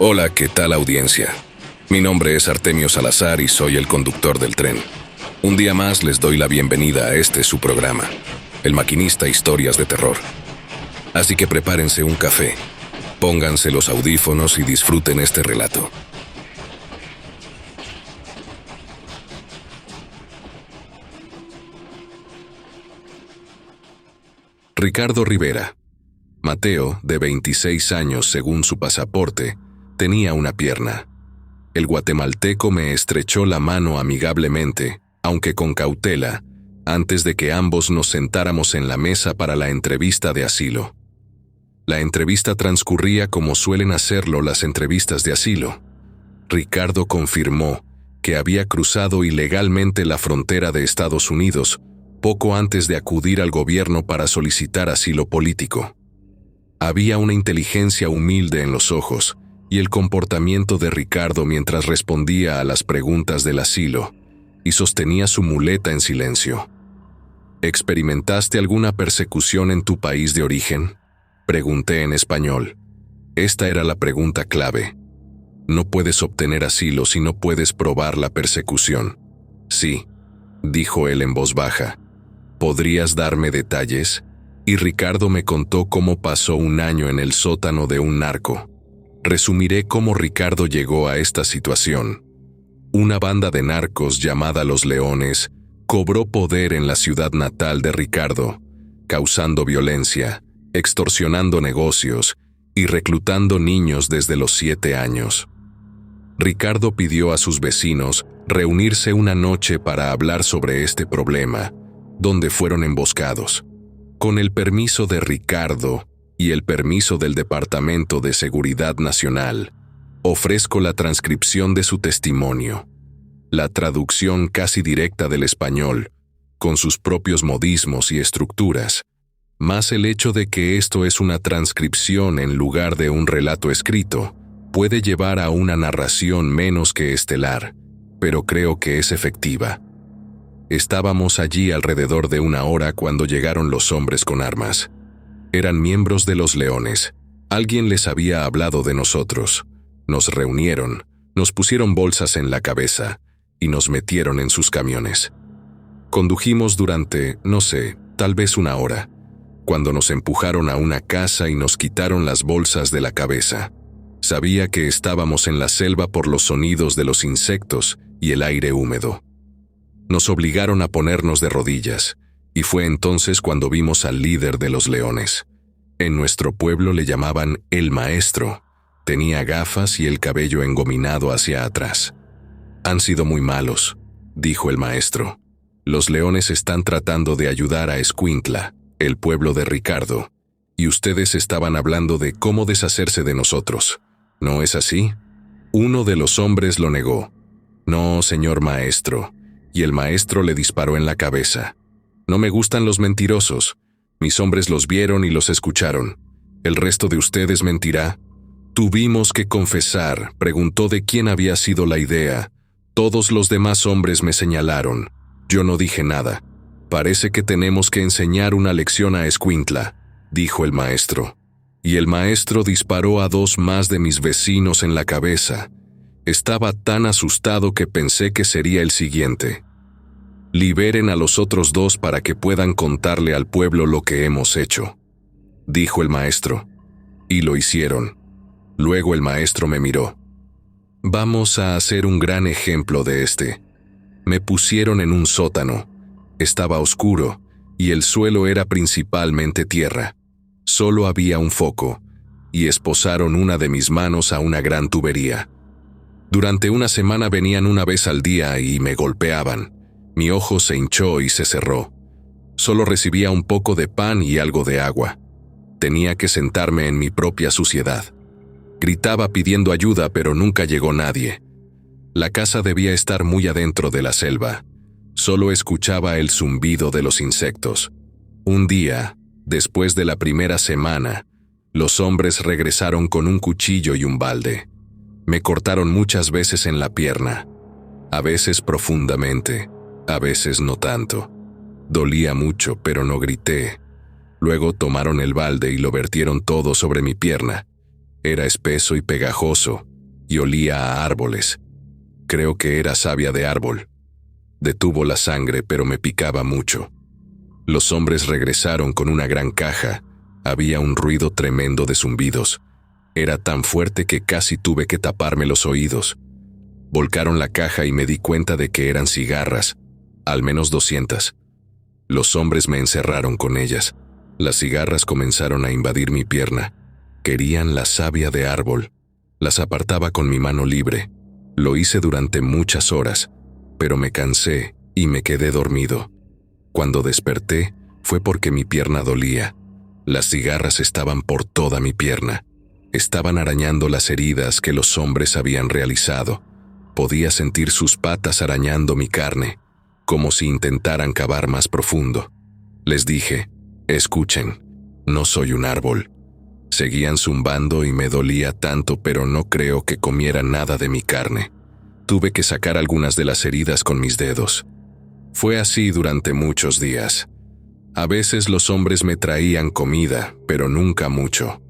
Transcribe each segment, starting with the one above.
Hola, ¿qué tal audiencia? Mi nombre es Artemio Salazar y soy el conductor del tren. Un día más les doy la bienvenida a este su programa, El Maquinista Historias de Terror. Así que prepárense un café, pónganse los audífonos y disfruten este relato. Ricardo Rivera. Mateo, de 26 años según su pasaporte, tenía una pierna. El guatemalteco me estrechó la mano amigablemente, aunque con cautela, antes de que ambos nos sentáramos en la mesa para la entrevista de asilo. La entrevista transcurría como suelen hacerlo las entrevistas de asilo. Ricardo confirmó que había cruzado ilegalmente la frontera de Estados Unidos poco antes de acudir al gobierno para solicitar asilo político. Había una inteligencia humilde en los ojos y el comportamiento de Ricardo mientras respondía a las preguntas del asilo y sostenía su muleta en silencio. ¿Experimentaste alguna persecución en tu país de origen?, pregunté en español. Esta era la pregunta clave. No puedes obtener asilo si no puedes probar la persecución. Sí, dijo él en voz baja. ¿Podrías darme detalles? Y Ricardo me contó cómo pasó un año en el sótano de un narco. Resumiré cómo Ricardo llegó a esta situación. Una banda de narcos llamada Los Leones cobró poder en la ciudad natal de Ricardo, causando violencia, extorsionando negocios y reclutando niños desde los 7 años. Ricardo pidió a sus vecinos reunirse una noche para hablar sobre este problema, donde fueron emboscados. Con el permiso de Ricardo y el permiso del Departamento de Seguridad Nacional, ofrezco la transcripción de su testimonio, la traducción casi directa del español, con sus propios modismos y estructuras, más el hecho de que esto es una transcripción en lugar de un relato escrito, puede llevar a una narración menos que estelar, pero creo que es efectiva. Estábamos allí alrededor de 1 hora cuando llegaron los hombres con armas. Eran miembros de Los Leones. Alguien les había hablado de nosotros. Nos reunieron, nos pusieron bolsas en la cabeza y nos metieron en sus camiones. Condujimos durante, no sé, tal vez 1 hora, cuando nos empujaron a una casa y nos quitaron las bolsas de la cabeza. Sabía que estábamos en la selva por los sonidos de los insectos y el aire húmedo. Nos obligaron a ponernos de rodillas, y fue entonces cuando vimos al líder de Los Leones. En nuestro pueblo le llamaban el maestro. Tenía gafas y el cabello engominado hacia atrás. Han sido muy malos, dijo el maestro. Los Leones están tratando de ayudar a Escuintla, el pueblo de Ricardo, y ustedes estaban hablando de cómo deshacerse de nosotros. ¿No es así? Uno de los hombres lo negó. No, señor maestro. Y el maestro le disparó en la cabeza. No me gustan los mentirosos. Mis hombres los vieron y los escucharon. ¿El resto de ustedes mentirá? Tuvimos que confesar, preguntó de quién había sido la idea. Todos los demás hombres me señalaron. Yo no dije nada. Parece que tenemos que enseñar una lección a Escuintla, dijo el maestro. Y el maestro disparó a 2 más de mis vecinos en la cabeza. Estaba tan asustado que pensé que sería el siguiente. Liberen a los otros 2 para que puedan contarle al pueblo lo que hemos hecho, dijo el maestro. Y lo hicieron. Luego el maestro me miró. Vamos a hacer un gran ejemplo de este. Me pusieron en un sótano. Estaba oscuro y el suelo era principalmente tierra. Solo había un foco y esposaron una de mis manos a una gran tubería. Durante 1 semana venían 1 vez al día y me golpeaban. Mi ojo se hinchó y se cerró. Solo recibía un poco de pan y algo de agua. Tenía que sentarme en mi propia suciedad. Gritaba pidiendo ayuda, pero nunca llegó nadie. La casa debía estar muy adentro de la selva. Solo escuchaba el zumbido de los insectos. Un día, después de la primera semana, los hombres regresaron con un cuchillo y un balde. Me cortaron muchas veces en la pierna, a veces profundamente, a veces no tanto. Dolía mucho, pero no grité. Luego tomaron el balde y lo vertieron todo sobre mi pierna. Era espeso y pegajoso, y olía a árboles. Creo que era savia de árbol. Detuvo la sangre, pero me picaba mucho. Los hombres regresaron con una gran caja. Había un ruido tremendo de zumbidos. Era tan fuerte que casi tuve que taparme los oídos. Volcaron la caja y me di cuenta de que eran cigarras, al menos 200. Los hombres me encerraron con ellas. Las cigarras comenzaron a invadir mi pierna. Querían la savia de árbol. Las apartaba con mi mano libre. Lo hice durante muchas horas, pero me cansé y me quedé dormido. Cuando desperté, fue porque mi pierna dolía. Las cigarras estaban por toda mi pierna. Estaban arañando las heridas que los hombres habían realizado. Podía sentir sus patas arañando mi carne, como si intentaran cavar más profundo. Les dije, escuchen, no soy un árbol. Seguían zumbando y me dolía tanto, pero no creo que comiera nada de mi carne. Tuve que sacar algunas de las heridas con mis dedos. Fue así durante muchos días. A veces los hombres me traían comida, pero nunca mucho.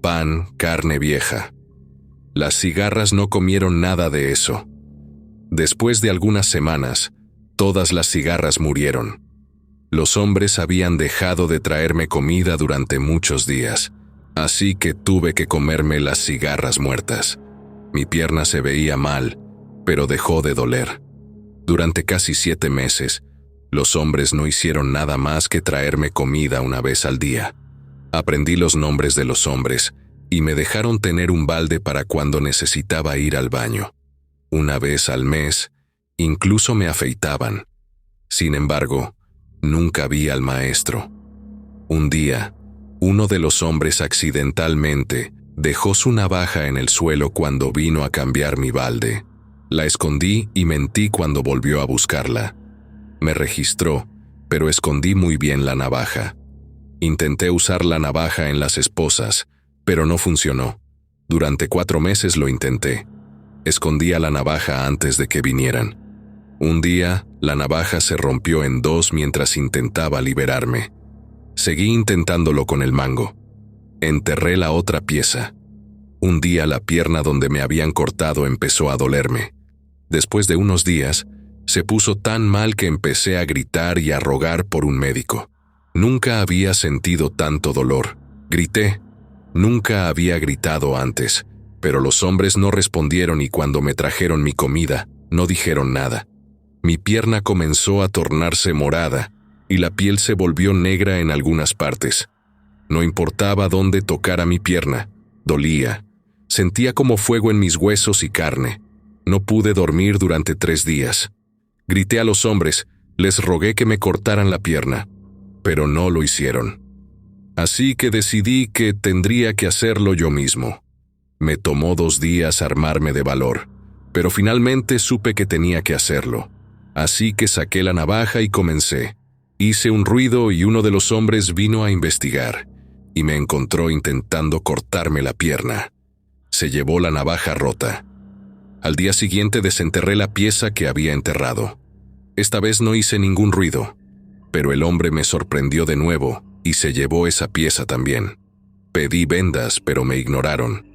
Pan, carne vieja. Las cigarras no comieron nada de eso. Después de algunas semanas, todas las cigarras murieron. Los hombres habían dejado de traerme comida durante muchos días, así que tuve que comerme las cigarras muertas. Mi pierna se veía mal, pero dejó de doler. Durante casi 7 meses, los hombres no hicieron nada más que traerme comida una vez al día. Aprendí los nombres de los hombres y me dejaron tener un balde para cuando necesitaba ir al baño. Una vez al mes, incluso me afeitaban. Sin embargo, nunca vi al maestro. Un día, uno de los hombres accidentalmente dejó su navaja en el suelo cuando vino a cambiar mi balde. La escondí y mentí cuando volvió a buscarla. Me registró, pero escondí muy bien la navaja. Intenté usar la navaja en las esposas, pero no funcionó. Durante 4 meses lo intenté. Escondía la navaja antes de que vinieran. Un día, la navaja se rompió en 2 mientras intentaba liberarme. Seguí intentándolo con el mango. Enterré la otra pieza. Un día la pierna donde me habían cortado empezó a dolerme. Después de unos días, se puso tan mal que empecé a gritar y a rogar por un médico. Nunca había sentido tanto dolor. Grité. Nunca había gritado antes, pero los hombres no respondieron y cuando me trajeron mi comida, no dijeron nada. Mi pierna comenzó a tornarse morada y la piel se volvió negra en algunas partes. No importaba dónde tocara mi pierna, dolía. Sentía como fuego en mis huesos y carne. No pude dormir durante 3 días. Grité a los hombres, les rogué que me cortaran la pierna, pero no lo hicieron. Así que decidí que tendría que hacerlo yo mismo. Me tomó 2 días armarme de valor, pero finalmente supe que tenía que hacerlo. Así que saqué la navaja y comencé. Hice un ruido y uno de los hombres vino a investigar, y me encontró intentando cortarme la pierna. Se llevó la navaja rota. Al día siguiente desenterré la pieza que había enterrado. Esta vez no hice ningún ruido, pero el hombre me sorprendió de nuevo y se llevó esa pieza también. Pedí vendas, pero me ignoraron.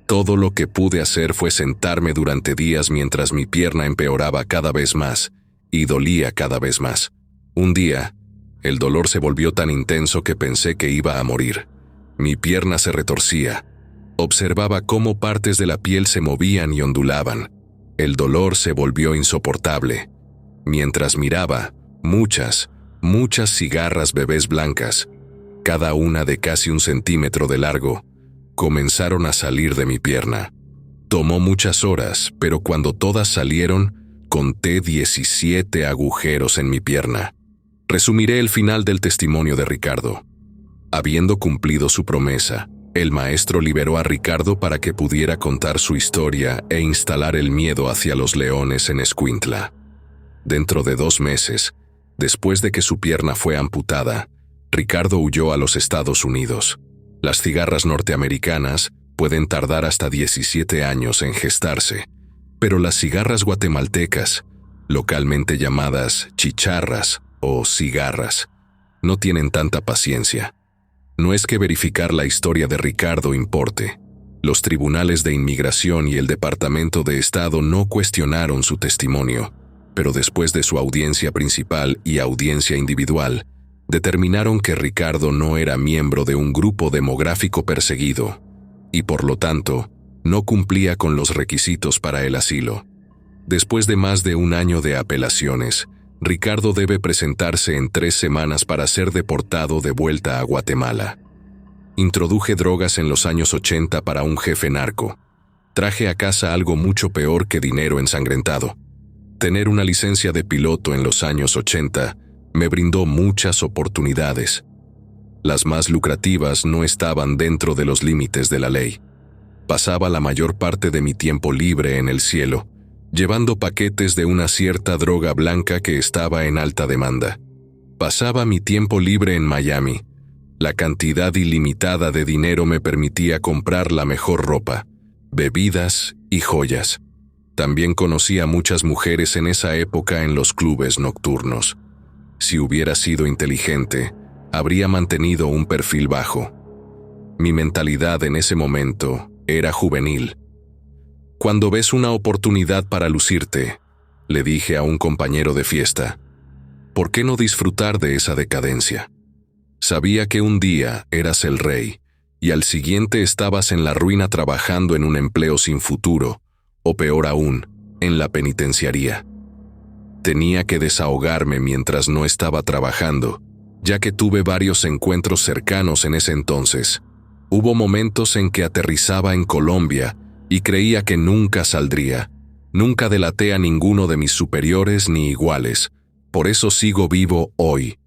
Todo lo que pude hacer fue sentarme durante días mientras mi pierna empeoraba cada vez más y dolía cada vez más. Un día, el dolor se volvió tan intenso que pensé que iba a morir. Mi pierna se retorcía. Observaba cómo partes de la piel se movían y ondulaban. El dolor se volvió insoportable. Mientras miraba, muchas cigarras bebés blancas, cada una de casi 1 centímetro de largo, comenzaron a salir de mi pierna. Tomó muchas horas, pero cuando todas salieron, conté 17 agujeros en mi pierna. Resumiré el final del testimonio de Ricardo. Habiendo cumplido su promesa, el maestro liberó a Ricardo para que pudiera contar su historia e instalar el miedo hacia los leones en Escuintla. Dentro de 2 meses, después de que su pierna fue amputada, Ricardo huyó a los Estados Unidos. Las cigarras norteamericanas pueden tardar hasta 17 años en gestarse, pero las cigarras guatemaltecas, localmente llamadas chicharras o cigarras, no tienen tanta paciencia. No es que verificar la historia de Ricardo importe, Los tribunales de inmigración y el Departamento de Estado no cuestionaron su testimonio, pero después de su audiencia principal y audiencia individual, determinaron que Ricardo no era miembro de un grupo demográfico perseguido y, por lo tanto, no cumplía con los requisitos para el asilo. Después de más de un año de apelaciones, Ricardo debe presentarse en 3 semanas para ser deportado de vuelta a Guatemala. Introduje drogas en los años 80 para un jefe narco. Traje a casa algo mucho peor que dinero ensangrentado. Tener una licencia de piloto en los años 80 me brindó muchas oportunidades. Las más lucrativas no estaban dentro de los límites de la ley. Pasaba la mayor parte de mi tiempo libre en el cielo, llevando paquetes de una cierta droga blanca que estaba en alta demanda. Pasaba mi tiempo libre en Miami. La cantidad ilimitada de dinero me permitía comprar la mejor ropa, bebidas y joyas. También conocí a muchas mujeres en esa época en los clubes nocturnos. Si hubiera sido inteligente, habría mantenido un perfil bajo. Mi mentalidad en ese momento era juvenil. Cuando ves una oportunidad para lucirte, le dije a un compañero de fiesta, ¿por qué no disfrutar de esa decadencia? Sabía que un día eras el rey y al siguiente estabas en la ruina trabajando en un empleo sin futuro, o peor aún, en la penitenciaría. Tenía que desahogarme mientras no estaba trabajando, ya que tuve varios encuentros cercanos en ese entonces. Hubo momentos en que aterrizaba en Colombia y creía que nunca saldría. Nunca delaté a ninguno de mis superiores ni iguales. Por eso sigo vivo hoy.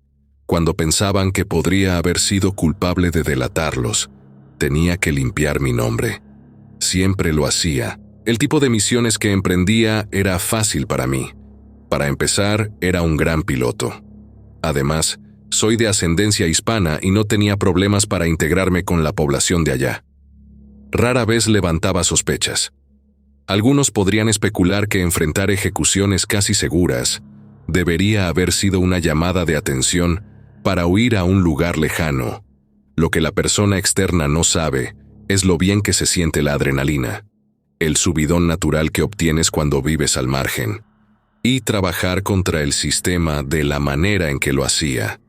Cuando pensaban que podría haber sido culpable de delatarlos, tenía que limpiar mi nombre. Siempre lo hacía. El tipo de misiones que emprendía era fácil para mí. Para empezar, era un gran piloto. Además, soy de ascendencia hispana y no tenía problemas para integrarme con la población de allá. Rara vez levantaba sospechas. Algunos podrían especular que enfrentar ejecuciones casi seguras debería haber sido una llamada de atención para huir a un lugar lejano. Lo que la persona externa no sabe es lo bien que se siente la adrenalina, el subidón natural que obtienes cuando vives al margen, y trabajar contra el sistema de la manera en que lo hacía.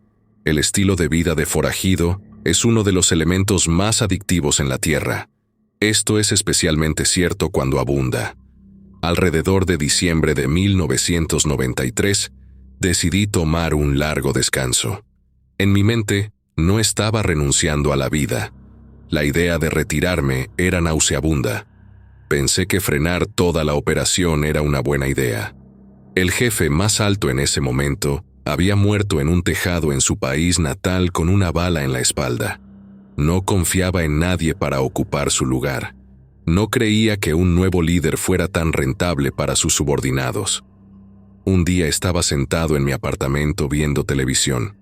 El estilo de vida de forajido es uno de los elementos más adictivos en la Tierra. Esto es especialmente cierto cuando abunda. Alrededor de diciembre de 1993, decidí tomar un largo descanso. En mi mente, no estaba renunciando a la vida. La idea de retirarme era nauseabunda. Pensé que frenar toda la operación era una buena idea. El jefe más alto en ese momento había muerto en un tejado en su país natal con una bala en la espalda. No confiaba en nadie para ocupar su lugar. No creía que un nuevo líder fuera tan rentable para sus subordinados. Un día estaba sentado en mi apartamento viendo televisión.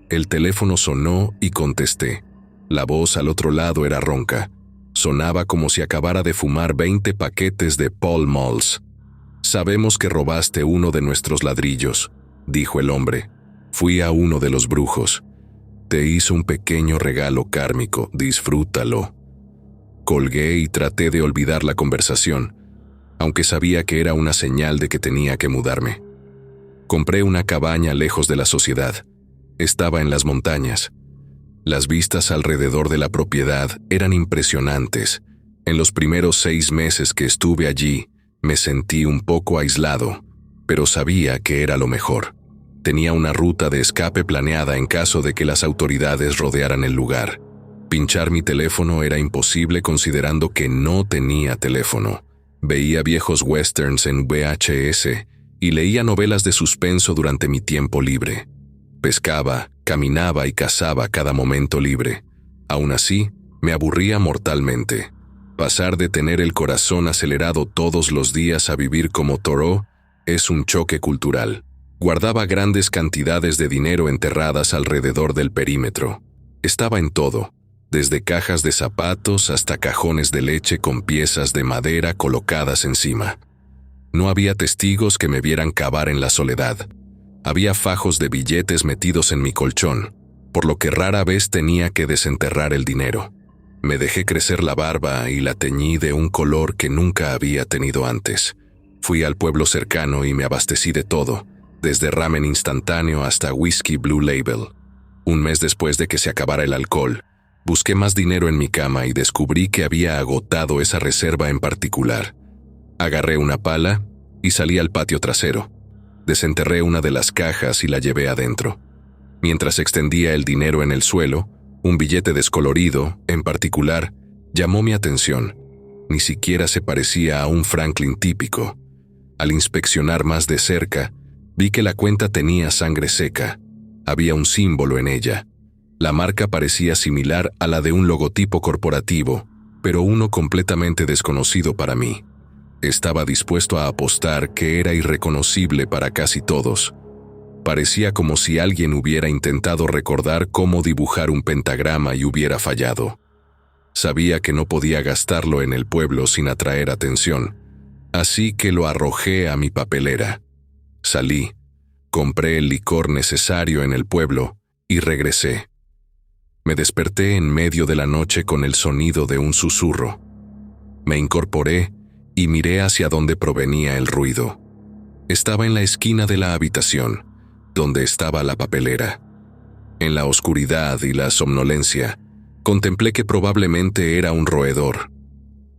El teléfono sonó y contesté. La voz al otro lado era ronca. Sonaba como si acabara de fumar 20 paquetes de Pall Malls. «Sabemos que robaste uno de nuestros ladrillos», dijo el hombre. «Fui a uno de los brujos. Te hizo un pequeño regalo kármico, disfrútalo». Colgué y traté de olvidar la conversación, aunque sabía que era una señal de que tenía que mudarme. Compré una cabaña lejos de la sociedad. Estaba en las montañas. Las vistas alrededor de la propiedad eran impresionantes. En los primeros 6 meses que estuve allí, me sentí un poco aislado, pero sabía que era lo mejor. Tenía una ruta de escape planeada en caso de que las autoridades rodearan el lugar. Pinchar mi teléfono era imposible considerando que no tenía teléfono. Veía viejos westerns en VHS y leía novelas de suspenso durante mi tiempo libre. Pescaba, caminaba y cazaba cada momento libre. Aún así, me aburría mortalmente. Pasar de tener el corazón acelerado todos los días a vivir como Thoreau es un choque cultural. Guardaba grandes cantidades de dinero enterradas alrededor del perímetro. Estaba en todo, desde cajas de zapatos hasta cajones de leche con piezas de madera colocadas encima. No había testigos que me vieran cavar en la soledad. Había fajos de billetes metidos en mi colchón, por lo que rara vez tenía que desenterrar el dinero. Me dejé crecer la barba y la teñí de un color que nunca había tenido antes. Fui al pueblo cercano y me abastecí de todo, desde ramen instantáneo hasta whisky Blue Label. Un mes después de que se acabara el alcohol, busqué más dinero en mi cama y descubrí que había agotado esa reserva en particular. Agarré una pala y salí al patio trasero. Desenterré una de las cajas y la llevé adentro. Mientras extendía el dinero en el suelo, un billete descolorido, en particular, llamó mi atención. Ni siquiera se parecía a un Franklin típico. Al inspeccionar más de cerca, vi que la cuenta tenía sangre seca. Había un símbolo en ella. La marca parecía similar a la de un logotipo corporativo, pero uno completamente desconocido para mí. Estaba dispuesto a apostar que era irreconocible para casi todos. Parecía como si alguien hubiera intentado recordar cómo dibujar un pentagrama y hubiera fallado. Sabía que no podía gastarlo en el pueblo sin atraer atención, así que lo arrojé a mi papelera. Salí, compré el licor necesario en el pueblo y regresé. Me desperté en medio de la noche con el sonido de un susurro. Me incorporé y miré hacia donde provenía el ruido. Estaba en la esquina de la habitación, donde estaba la papelera. En la oscuridad y la somnolencia, contemplé que probablemente era un roedor.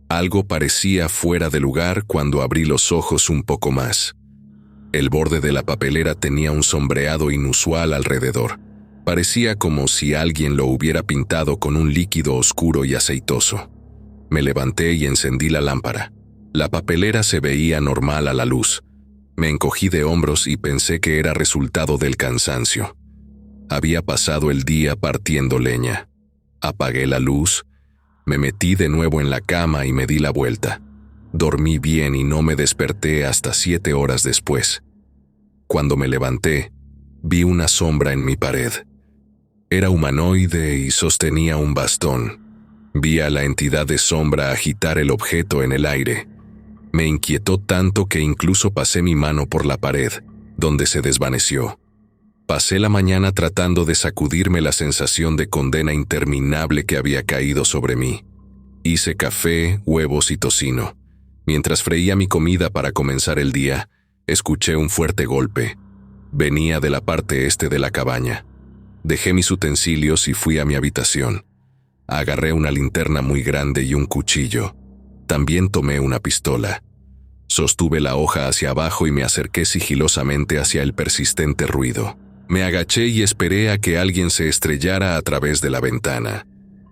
Algo parecía fuera de lugar cuando abrí los ojos un poco más. El borde de la papelera tenía un sombreado inusual alrededor. Parecía como si alguien lo hubiera pintado con un líquido oscuro y aceitoso. Me levanté y encendí la lámpara. La papelera se veía normal a la luz. Me encogí de hombros y pensé que era resultado del cansancio. Había pasado el día partiendo leña. Apagué la luz, me metí de nuevo en la cama y me di la vuelta. Dormí bien y no me desperté hasta 7 horas después. Cuando me levanté, vi una sombra en mi pared. Era humanoide y sostenía un bastón. Vi a la entidad de sombra agitar el objeto en el aire. Me inquietó tanto que incluso pasé mi mano por la pared, donde se desvaneció. Pasé la mañana tratando de sacudirme la sensación de condena interminable que había caído sobre mí. Hice café, huevos y tocino. Mientras freía mi comida para comenzar el día, escuché un fuerte golpe. Venía de la parte este de la cabaña. Dejé mis utensilios y fui a mi habitación. Agarré una linterna muy grande y un cuchillo. También tomé una pistola. Sostuve la hoja hacia abajo y me acerqué sigilosamente hacia el persistente ruido. Me agaché y esperé a que alguien se estrellara a través de la ventana.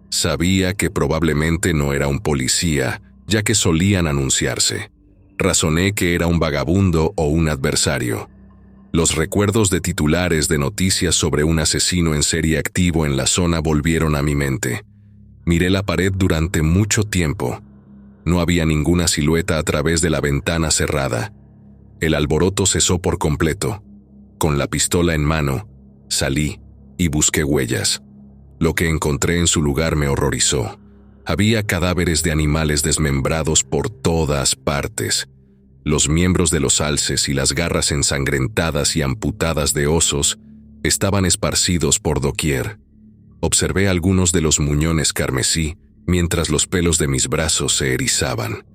Sabía que probablemente no era un policía, ya que solían anunciarse. Razoné que era un vagabundo o un adversario. Los recuerdos de titulares de noticias sobre un asesino en serie activo en la zona volvieron a mi mente. Miré la pared durante mucho tiempo. No había ninguna silueta a través de la ventana cerrada. El alboroto cesó por completo. Con la pistola en mano, salí y busqué huellas. Lo que encontré en su lugar me horrorizó. Había cadáveres de animales desmembrados por todas partes. Los miembros de los alces y las garras ensangrentadas y amputadas de osos estaban esparcidos por doquier. Observé algunos de los muñones carmesí mientras los pelos de mis brazos se erizaban.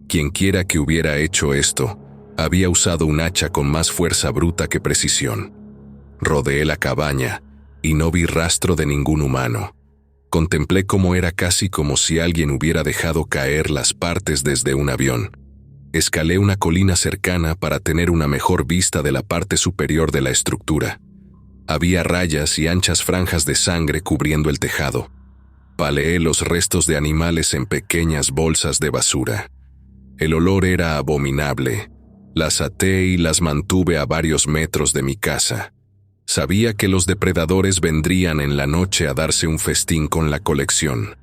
Quienquiera que hubiera hecho esto, había usado un hacha con más fuerza bruta que precisión. Rodeé la cabaña y no vi rastro de ningún humano. Contemplé cómo era casi como si alguien hubiera dejado caer las partes desde un avión. Escalé una colina cercana para tener una mejor vista de la parte superior de la estructura. Había rayas y anchas franjas de sangre cubriendo el tejado. Paleé los restos de animales en pequeñas bolsas de basura. El olor era abominable. Las até y las mantuve a varios metros de mi casa. Sabía que los depredadores vendrían en la noche a darse un festín con la colección.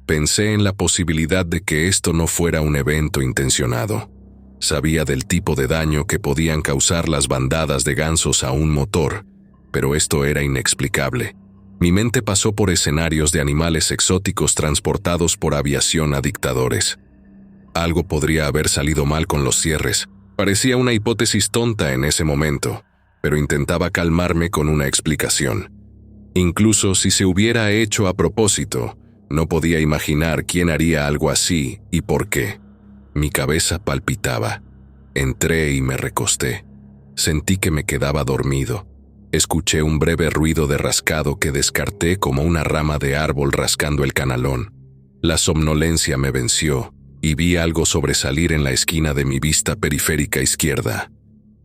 Pensé en la posibilidad de que esto no fuera un evento intencionado. Sabía del tipo de daño que podían causar las bandadas de gansos a un motor, pero esto era inexplicable. Mi mente pasó por escenarios de animales exóticos transportados por aviación a dictadores. Algo podría haber salido mal con los cierres. Parecía una hipótesis tonta en ese momento, pero intentaba calmarme con una explicación. Incluso si se hubiera hecho a propósito, No podía imaginar quién haría algo así y por qué. Mi cabeza palpitaba. Entré y me recosté. Sentí que me quedaba dormido. Escuché un breve ruido de rascado que descarté como una rama de árbol rascando el canalón. La somnolencia me venció y vi algo sobresalir en la esquina de mi vista periférica izquierda.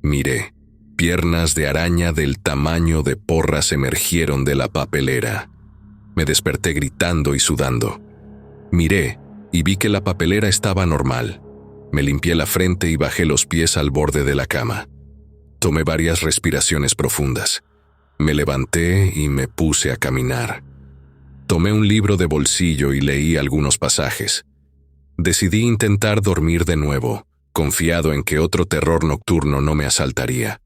Miré. Piernas de araña del tamaño de porras emergieron de la papelera. Me desperté gritando y sudando. Miré y vi que la papelera estaba normal. Me limpié la frente y bajé los pies al borde de la cama. Tomé varias respiraciones profundas. Me levanté y me puse a caminar. Tomé un libro de bolsillo y leí algunos pasajes. Decidí intentar dormir de nuevo, confiado en que otro terror nocturno no me asaltaría.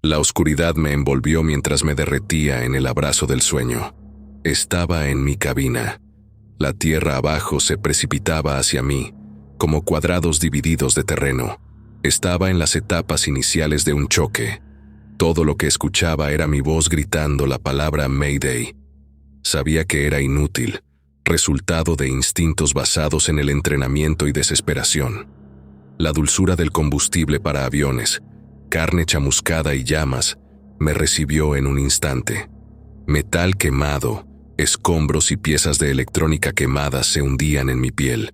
La oscuridad me envolvió mientras me derretía en el abrazo del sueño. Estaba en mi cabina. La tierra abajo se precipitaba hacia mí, como cuadrados divididos de terreno. Estaba en las etapas iniciales de un choque. Todo lo que escuchaba era mi voz gritando la palabra Mayday. Sabía que era inútil, resultado de instintos basados en el entrenamiento y desesperación. La dulzura del combustible para aviones, carne chamuscada y llamas, me recibió en un instante. Metal quemado, escombros y piezas de electrónica quemadas se hundían en mi piel.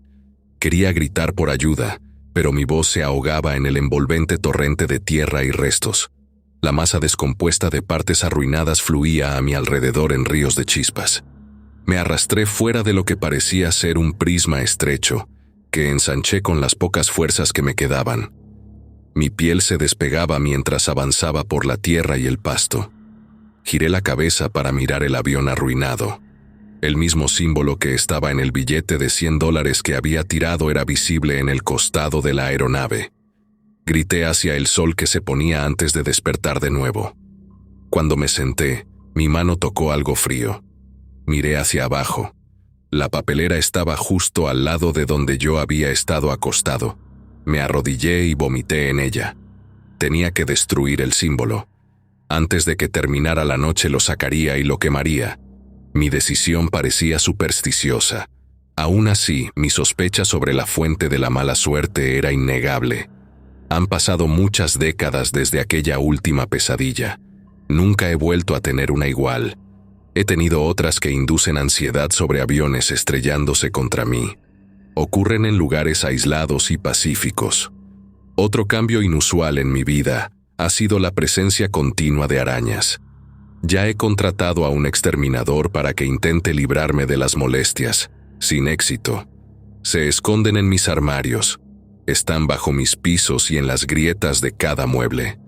Quería gritar por ayuda, pero mi voz se ahogaba en el envolvente torrente de tierra y restos. La masa descompuesta de partes arruinadas fluía a mi alrededor en ríos de chispas. Me arrastré fuera de lo que parecía ser un prisma estrecho, que ensanché con las pocas fuerzas que me quedaban. Mi piel se despegaba mientras avanzaba por la tierra y el pasto. Giré la cabeza para mirar el avión arruinado. El mismo símbolo que estaba en el billete de $100 que había tirado era visible en el costado de la aeronave. Grité hacia el sol que se ponía antes de despertar de nuevo. Cuando me senté, mi mano tocó algo frío. Miré hacia abajo. La papelera estaba justo al lado de donde yo había estado acostado. Me arrodillé y vomité en ella. Tenía que destruir el símbolo. Antes de que terminara la noche lo sacaría y lo quemaría. Mi decisión parecía supersticiosa. Aún así, mi sospecha sobre la fuente de la mala suerte era innegable. Han pasado muchas décadas desde aquella última pesadilla. Nunca he vuelto a tener una igual. He tenido otras que inducen ansiedad sobre aviones estrellándose contra mí. Ocurren en lugares aislados y pacíficos. Otro cambio inusual en mi vida ha sido la presencia continua de arañas. Ya he contratado a un exterminador para que intente librarme de las molestias, sin éxito. Se esconden en mis armarios, están bajo mis pisos y en las grietas de cada mueble.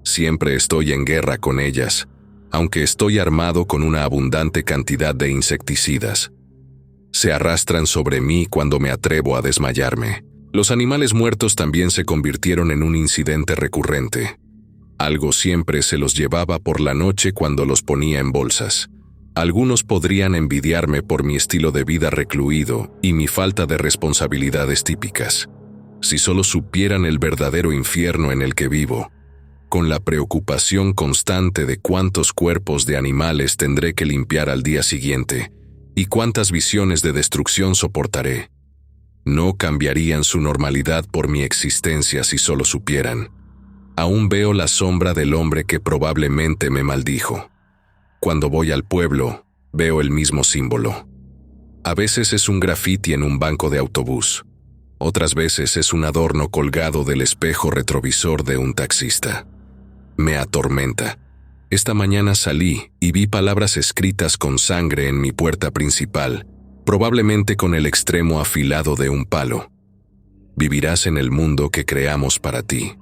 Siempre estoy en guerra con ellas, aunque estoy armado con una abundante cantidad de insecticidas. Se arrastran sobre mí cuando me atrevo a desmayarme. Los animales muertos también se convirtieron en un incidente recurrente. Algo siempre se los llevaba por la noche cuando los ponía en bolsas. Algunos podrían envidiarme por mi estilo de vida recluido y mi falta de responsabilidades típicas. Si solo supieran el verdadero infierno en el que vivo, con la preocupación constante de cuántos cuerpos de animales tendré que limpiar al día siguiente y cuántas visiones de destrucción soportaré. No cambiarían su normalidad por mi existencia si solo supieran. Aún veo la sombra del hombre que probablemente me maldijo. Cuando voy al pueblo, veo el mismo símbolo. A veces es un grafiti en un banco de autobús. Otras veces es un adorno colgado del espejo retrovisor de un taxista. Me atormenta. Esta mañana salí y vi palabras escritas con sangre en mi puerta principal, probablemente con el extremo afilado de un palo. Vivirás en el mundo que creamos para ti.